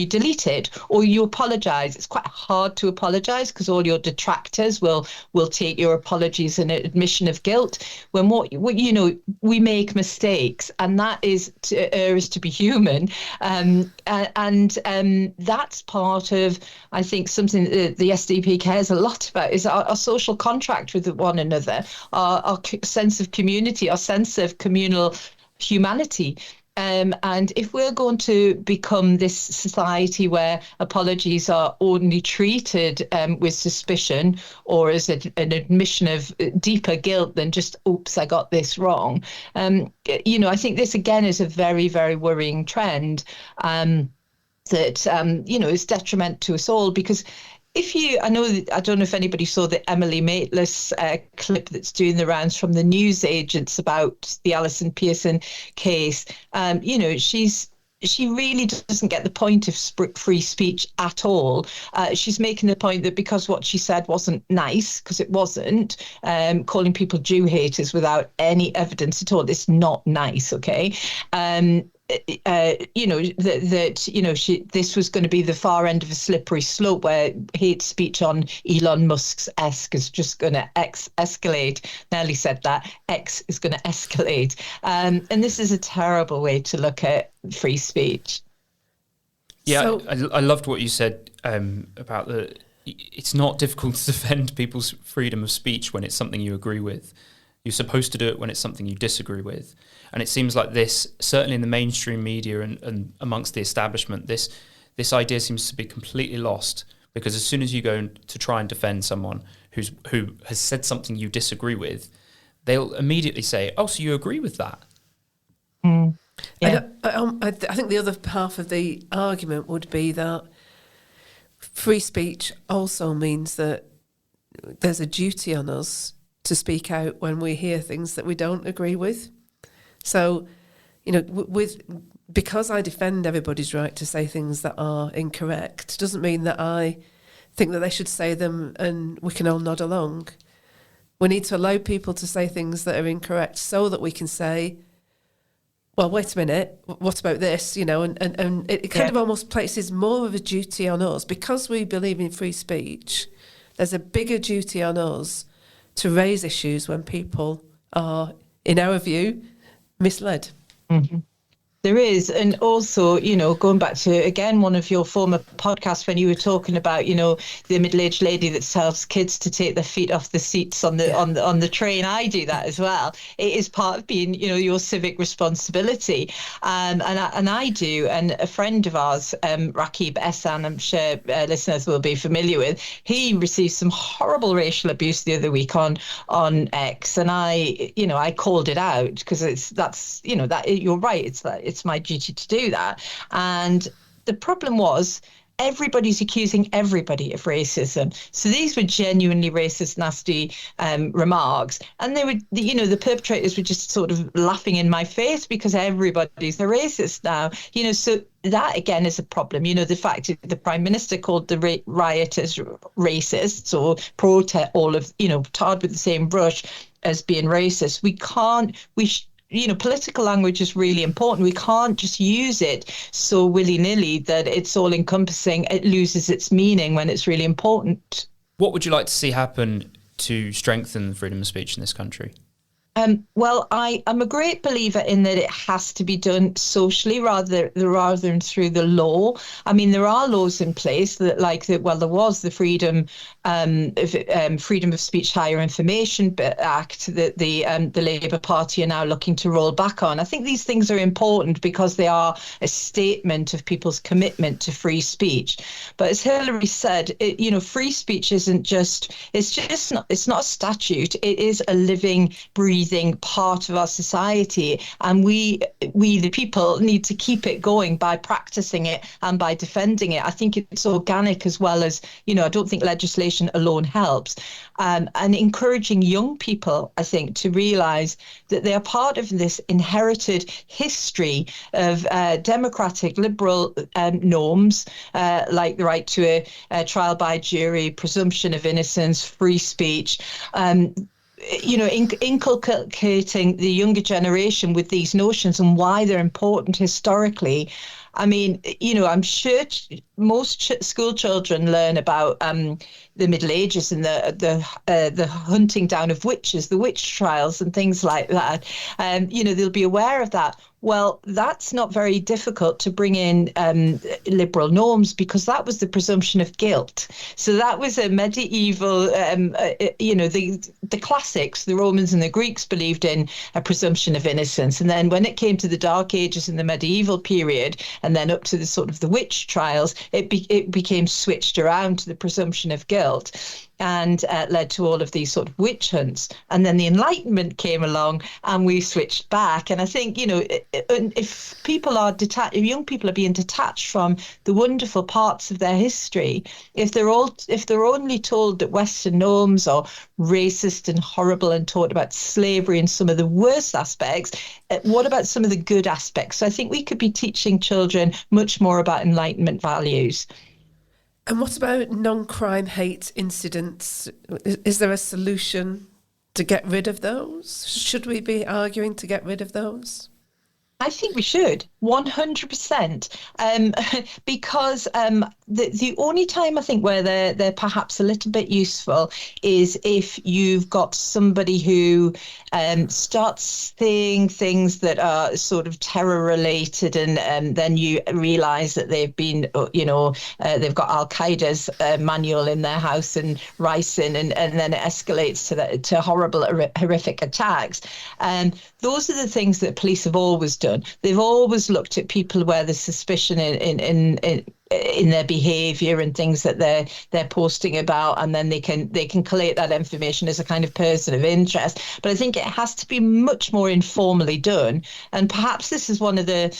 delete it or you apologize. It's quite hard to apologize because all your detractors will take your apologies an admission of guilt. When we make mistakes, and that is to be human. And that's part of, I think, something that the SDP cares a lot about, is our social contract with one another, our sense of community, our sense of communal humanity. And if we're going to become this society where apologies are only treated with suspicion or as an admission of deeper guilt than just, oops, I got this wrong, I think this again is a very, very worrying trend that is detriment to us all, because I don't know if anybody saw the Emily Maitlis clip that's doing the rounds from the news agents about the Alison Pearson case. She really doesn't get the point of free speech at all. She's making the point that because what she said wasn't nice, because it wasn't, calling people Jew haters without any evidence at all, it's not nice, okay? this was going to be the far end of a slippery slope where hate speech on Elon Musk's X is just going to escalate. Nelly said that X is going to escalate, and this is a terrible way to look at free speech. Yeah, so, I loved what you said about it's not difficult to defend people's freedom of speech when it's something you agree with. You're supposed to do it when it's something you disagree with. And it seems like this, certainly in the mainstream media and amongst the establishment, this idea seems to be completely lost, because as soon as you go to try and defend someone who has said something you disagree with, they'll immediately say, oh, so you agree with that? Mm. Yeah. I think the other half of the argument would be that free speech also means that there's a duty on us to speak out when we hear things that we don't agree with. So, because I defend everybody's right to say things that are incorrect, doesn't mean that I think that they should say them and we can all nod along. We need to allow people to say things that are incorrect so that we can say, well, wait a minute, what about this? And it kind of almost places more of a duty on us. Because we believe in free speech, there's a bigger duty on us to raise issues when people are, in our view, misled. Mm-hmm. There is. And also, going back to, again, one of your former podcasts when you were talking about, the middle-aged lady that tells kids to take their feet off the seats on the train. I do that as well. It is part of being, your civic responsibility. And I do. And a friend of ours, Rakib Ehsan, I'm sure listeners will be familiar with, he received some horrible racial abuse the other week on X. And I called it out because you're right. It's my duty to do that. And the problem was everybody's accusing everybody of racism. So these were genuinely racist, nasty remarks. And they were, the perpetrators were just sort of laughing in my face because everybody's a racist now. So that again is a problem. The fact that the Prime Minister called the rioters racists or protest tarred with the same brush as being racist. Political language is really important. We can't just use it so willy-nilly that it's all-encompassing. It loses its meaning when it's really important. What would you like to see happen to strengthen freedom of speech in this country? Well, I'm a great believer in that it has to be done socially rather than through the law. I mean, there are laws in place that, there was the Freedom of Speech Higher Information Act that the Labour Party are now looking to roll back on. I think these things are important because they are a statement of people's commitment to free speech. But as Hilary said, free speech isn't just, it's not a statute. It is a living, breathing part of our society, and we the people need to keep it going by practicing it and by defending it. I think it's organic as well as, I don't think legislation alone helps, and encouraging young people, I think, to realise that they are part of this inherited history of democratic liberal norms, like the right to a trial by jury, presumption of innocence, free speech, inculcating the younger generation with these notions and why they're important historically. I mean, I'm sure most school children learn about the Middle Ages and the hunting down of witches, the witch trials and things like that. They'll be aware of that. Well, that's not very difficult to bring in liberal norms because that was the presumption of guilt. So that was a medieval, the classics, the Romans and the Greeks believed in a presumption of innocence. And then when it came to the Dark Ages and the medieval period, and then up to the sort of the witch trials, it became switched around to the presumption of guilt. And led to all of these sort of witch hunts. And then the Enlightenment came along and we switched back. And I think, if people are detached, if young people are being detached from the wonderful parts of their history, if they're only told that Western norms are racist and horrible and taught about slavery and some of the worst aspects, what about some of the good aspects? So I think we could be teaching children much more about Enlightenment values. And what about non-crime hate incidents? Is there a solution to get rid of those? Should we be arguing to get rid of those? I think we should 100%, because the only time I think where they're perhaps a little bit useful is if you've got somebody who starts saying things that are sort of terror related, and then you realise that they've been, they've got Al Qaeda's manual in their house and ricin, and then it escalates to horrible, horrific attacks. And those are the things that police have always done. They've always looked at people where there's suspicion in their behaviour and things that they're posting about, and then they can collate that information as a kind of person of interest. But I think it has to be much more informally done, and perhaps this is one of the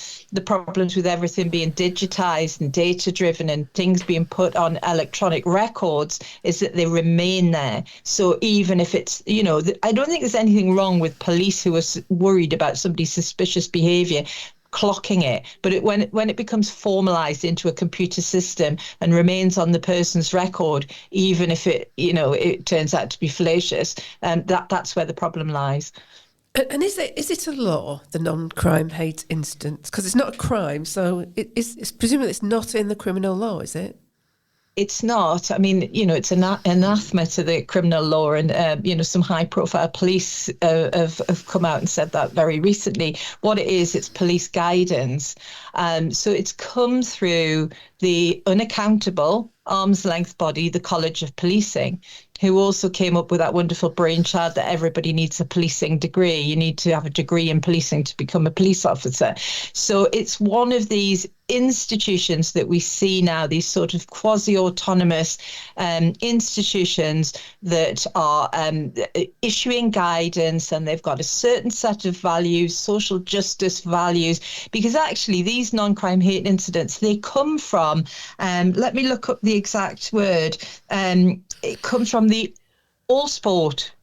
problems with everything being digitised and data driven and things being put on electronic records, is that they remain there. So even if it's, I don't think there's anything wrong with police who are worried about somebody's suspicious behaviour clocking it, but when it becomes formalized into a computer system and remains on the person's record, even if it turns out to be fallacious, that's where the problem lies. And is it a law, the non-crime hate incidents? Because it's not a crime, so it's presumably it's not in the criminal law, is it? It's not. I mean, it's anathema to the criminal law, and some high-profile police have come out and said that very recently. What it is, it's police guidance. So it's come through the unaccountable arm's length body, the College of Policing, who also came up with that wonderful brainchild that everybody needs a policing degree. You need to have a degree in policing to become a police officer. So it's one of these institutions that we see now, these sort of quasi-autonomous institutions that are issuing guidance, and they've got a certain set of values, social justice values, because actually these non-crime hate incidents, they come from, let me look up the exact word, it comes from the all sport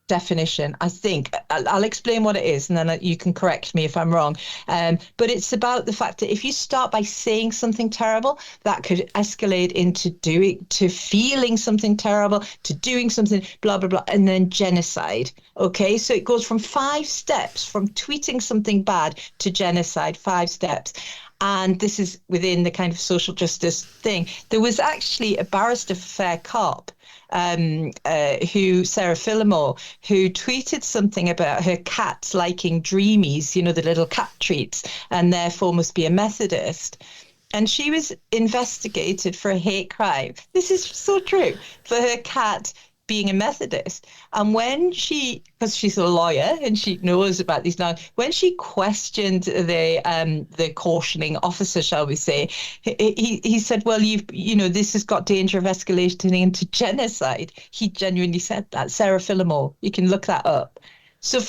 definition, I think. I'll explain what it is, and then you can correct me if I'm wrong. But it's about the fact that if you start by saying something terrible, that could escalate into feeling something terrible, to doing something, blah, blah, blah, and then genocide. Okay, so it goes from 5 steps, from tweeting something bad to genocide, 5 steps. And this is within the kind of social justice thing. There was actually a barrister for fair cop, Sarah Phillimore, who tweeted something about her cats liking Dreamies, the little cat treats, and therefore must be a Methodist. And she was investigated for a hate crime. This is so true, for her cat being a Methodist. And when because she's a lawyer and she knows about these now, when she questioned the cautioning officer, shall we say, he said, well, this has got danger of escalating into genocide. He genuinely said that. Sarah Phillimore, you can look that up. So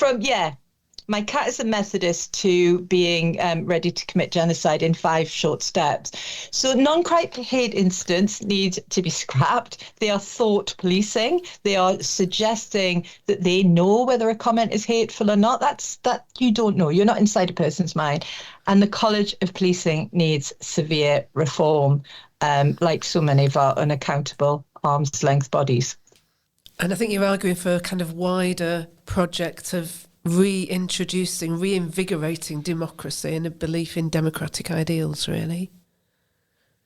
my cat is a Methodist to being ready to commit genocide in 5 short steps. So non-crime hate incidents need to be scrapped. They are thought policing. They are suggesting that they know whether a comment is hateful or not. That you don't know. You're not inside a person's mind. And the College of Policing needs severe reform, like so many of our unaccountable arm's length bodies. And I think you're arguing for a kind of wider project of reinvigorating democracy and a belief in democratic ideals, really.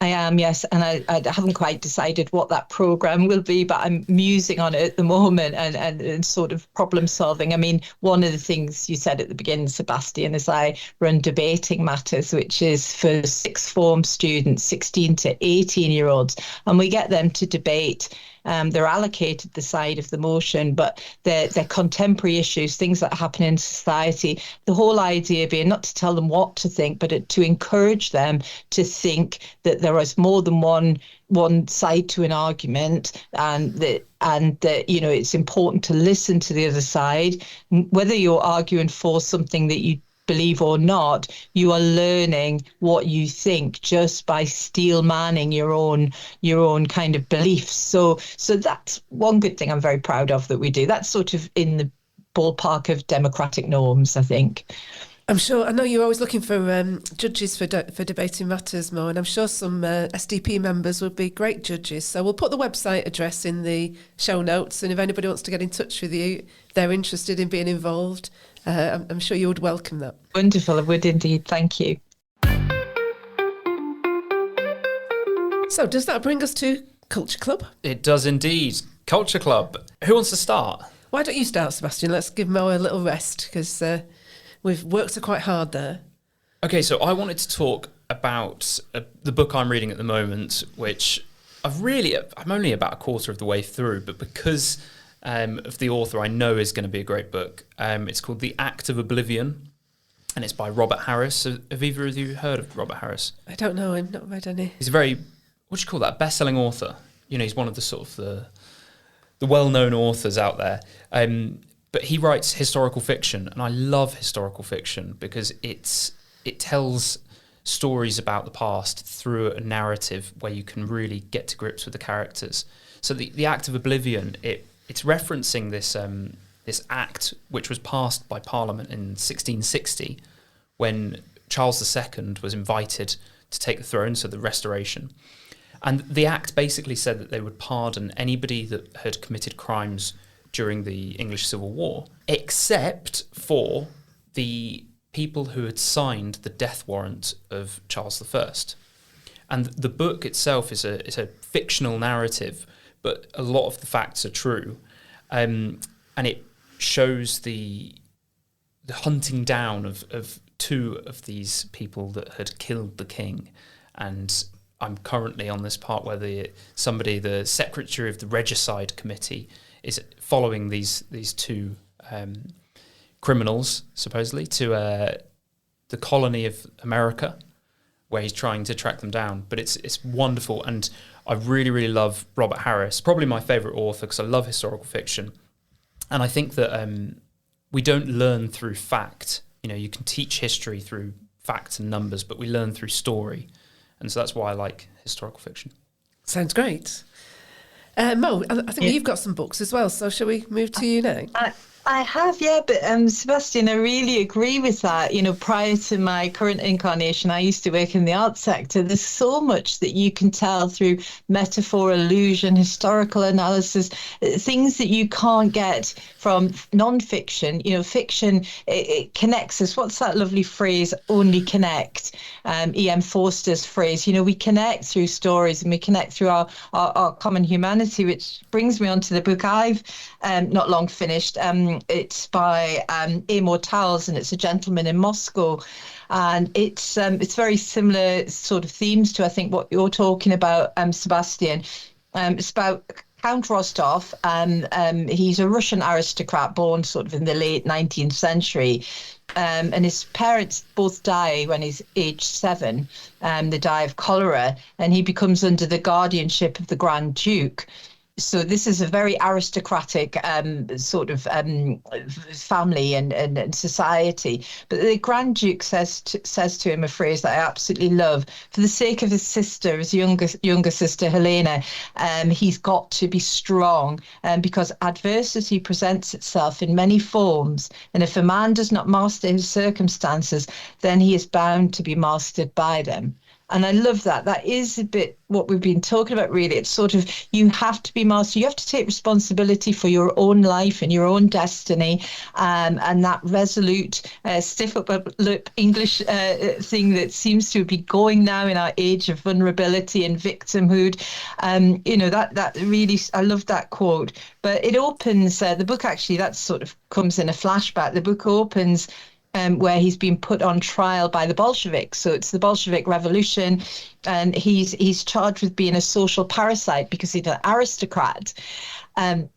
I am, yes, and I haven't quite decided what that programme will be, but I'm musing on it at the moment and sort of problem solving. I mean, one of the things you said at the beginning, Sebastian, is I run Debating Matters, which is for sixth form students, 16 to 18-year-olds, and we get them to debate. They're allocated the side of the motion, but they're contemporary issues, things that happen in society. The whole idea being not to tell them what to think, but to encourage them to think that there is more than one side to an argument, and that it's important to listen to the other side. Whether you're arguing for something that you believe or not, you are learning what you think just by steel manning your own kind of beliefs. So that's one good thing I'm very proud of that we do. That's sort of in the ballpark of democratic norms, I think. I'm sure. I know you're always looking for judges for Debating Matters, Mo, and I'm sure some SDP members would be great judges. So we'll put the website address in the show notes, and if anybody wants to get in touch with you, they're interested in being involved, I'm sure you would welcome that. Wonderful, I would indeed. Thank you. So does that bring us to Culture Club? It does indeed. Culture Club. Who wants to start? Why don't you start, Sebastian? Let's give Mo a little rest, because we've worked her quite hard there. Okay, so I wanted to talk about the book I'm reading at the moment, which I'm only about a quarter of the way through, but because of the author, I know is going to be a great book. It's called The Act of Oblivion, and it's by Robert Harris. Have either of you heard of Robert Harris? I don't know. I've not read any. He's a very, what do you call that, best-selling author. You know, he's one of the sort of the well-known authors out there. But he writes historical fiction, and I love historical fiction because it tells stories about the past through a narrative where you can really get to grips with the characters. So the Act of Oblivion, it's referencing this act which was passed by Parliament in 1660 when Charles II was invited to take the throne, so the Restoration. And the act basically said that they would pardon anybody that had committed crimes during the English Civil War, except for the people who had signed the death warrant of Charles I. And the book itself is a fictional narrative, but a lot of the facts are true. And it shows the hunting down of two of these people that had killed the king. And I'm currently on this part where the secretary of the regicide committee is following these two criminals, supposedly, to the colony of America, where he's trying to track them down. But it's wonderful, and I really, really love Robert Harris, probably my favourite author, because I love historical fiction. And I think that we don't learn through fact. You know, you can teach history through facts and numbers, but we learn through story. And so that's why I like historical fiction. Sounds great. Mo, I think you've got some books as well, so shall we move to you now? I have, yeah, but Sebastian, I really agree with that. You know, prior to my current incarnation, I used to work in the arts sector. There's so much that you can tell through metaphor, allusion, historical analysis, things that you can't get from non-fiction. You know, fiction, it connects us. What's that lovely phrase, only connect? E.M. Forster's phrase, you know, we connect through stories and we connect through our common humanity, which brings me on to the book I've not long finished. It's by Amor Towles, and it's A Gentleman in Moscow. And it's very similar sort of themes to, I think, what you're talking about, Sebastian. It's about Count Rostov, and he's a Russian aristocrat born sort of in the late 19th century. And his parents both die when he's age 7. They die of cholera, and he becomes under the guardianship of the Grand Duke. So this is a very aristocratic sort of family and society. But the Grand Duke says to him a phrase that I absolutely love. For the sake of his sister, his younger sister, Helena, he's got to be strong because adversity presents itself in many forms. And if a man does not master his circumstances, then he is bound to be mastered by them. And I love that. That is a bit what we've been talking about, really. It's sort of, you have to be master. You have to take responsibility for your own life and your own destiny. And that resolute, stiff upper lip English thing that seems to be going now in our age of vulnerability and victimhood. You know, that really, I love that quote. But it opens, the book actually, that sort of comes in a flashback. The book opens where he's been put on trial by the Bolsheviks. So it's the Bolshevik Revolution, and he's charged with being a social parasite because he's an aristocrat.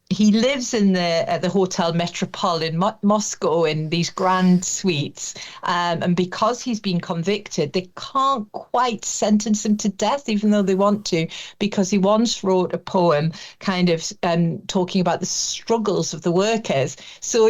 He lives in the Hotel Metropole in Moscow in these grand suites. And because he's been convicted, they can't quite sentence him to death, even though they want to, because he once wrote a poem kind of talking about the struggles of the workers. So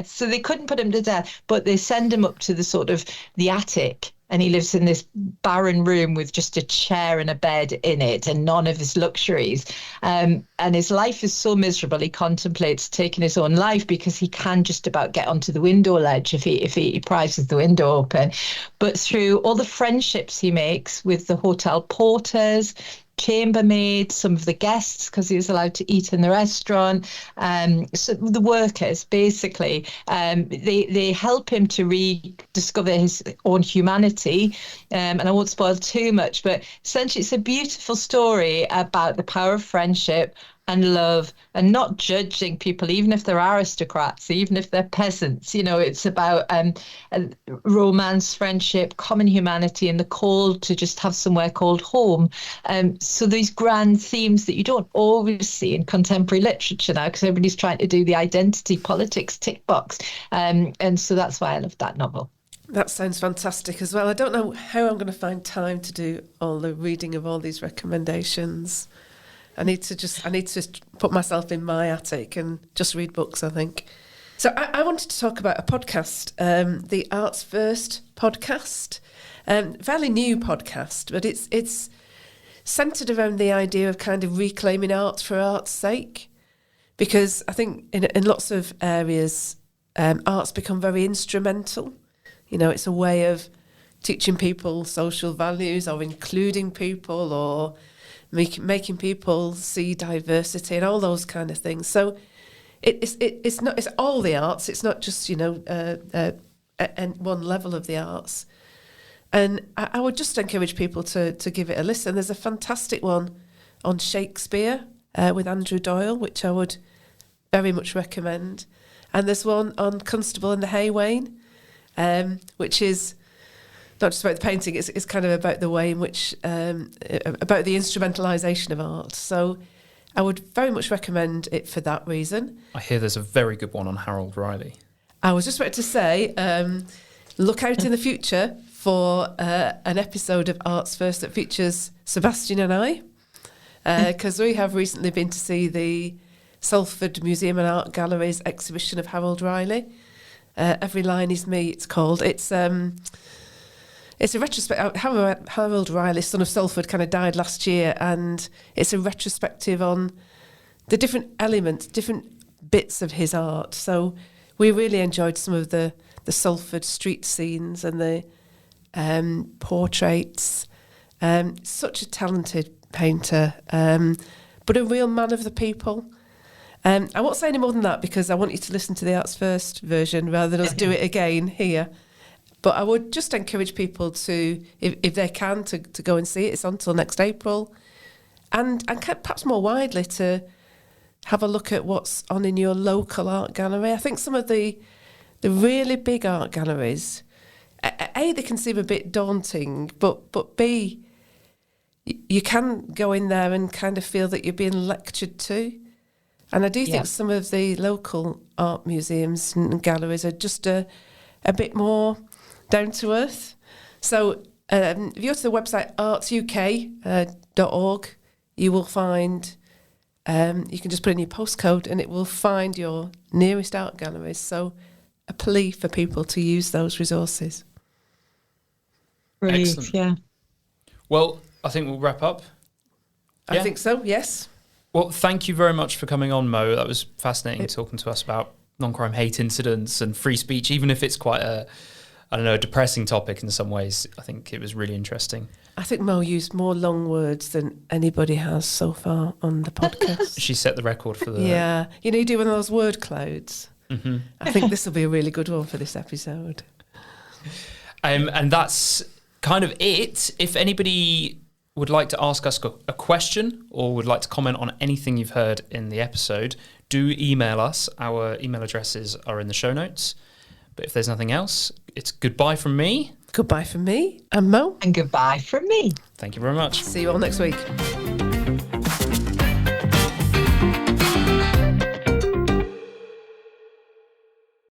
so they couldn't put him to death, but they send him up to the sort of the attic. And he lives in this barren room with just a chair and a bed in it and none of his luxuries. And his life is so miserable, he contemplates taking his own life because he can just about get onto the window ledge if he prises the window open. But through all the friendships he makes with the hotel porters chambermaids, some of the guests, because he was allowed to eat in the restaurant. So the workers, basically, they help him to rediscover his own humanity. And I won't spoil too much, but essentially it's a beautiful story about the power of friendship and love, and not judging people, even if they're aristocrats, even if they're peasants. It's about romance, friendship, common humanity, and the call to just have somewhere called home. So these grand themes that you don't always see in contemporary literature now, because everybody's trying to do the identity politics tick box. And so that's why I love that novel. That sounds fantastic as well. I don't know how I'm going to find time to do all the reading of all these recommendations. I need to put myself in my attic and just read books, I think. So I wanted to talk about a podcast, the Arts First podcast, fairly new podcast, but it's centred around the idea of kind of reclaiming art for art's sake, because I think in lots of areas, art's become very instrumental. It's a way of teaching people social values, or including people, or making people see diversity and all those kind of things. So it's all the arts. It's not just at one level of the arts. And I would just encourage people to give it a listen. There's a fantastic one on Shakespeare with Andrew Doyle, which I would very much recommend. And there's one on Constable and the Hay Wain, which is not just about the painting, it's kind of about the way in which, about the instrumentalisation of art. So I would very much recommend it for that reason. I hear there's a very good one on Harold Riley. I was just about to say, look out in the future for an episode of Arts First that features Sebastian and I, because we have recently been to see the Salford Museum and Art Gallery's exhibition of Harold Riley. Every Line Is Me, it's called. It's a retrospective. Harold Riley, son of Salford, kind of died last year, and it's a retrospective on the different elements, different bits of his art. So we really enjoyed some of the Salford street scenes and the portraits. Such a talented painter, but a real man of the people. I won't say any more than that, because I want you to listen to the Arts First version rather than us do it again here. But I would just encourage people to, if they can, to go and see it. It's on till next April. And perhaps more widely to have a look at what's on in your local art gallery. I think some of the really big art galleries, A, they can seem a bit daunting, but B, you can go in there and kind of feel that you're being lectured to. And I do think some of the local art museums and galleries are just a bit more down to earth. So if you go to the website artsuk.org, you will find, you can just put in your postcode and it will find your nearest art galleries. So a plea for people to use those resources. Great, excellent. Yeah. Well, I think we'll wrap up. I think so, yes. Well, thank you very much for coming on, Mo. That was fascinating talking to us about non-crime hate incidents and free speech, even if it's quite a depressing topic in some ways. I think it was really interesting. I think Mo used more long words than anybody has so far on the podcast. She set the record for the... Yeah. You do one of those word clouds. Mm-hmm. I think this will be a really good one for this episode. And that's kind of it. If anybody would like to ask us a question or would like to comment on anything you've heard in the episode, do email us. Our email addresses are in the show notes. But if there's nothing else, it's goodbye from me. Goodbye from me and Mo. And goodbye from me. Thank you very much. See you all next week.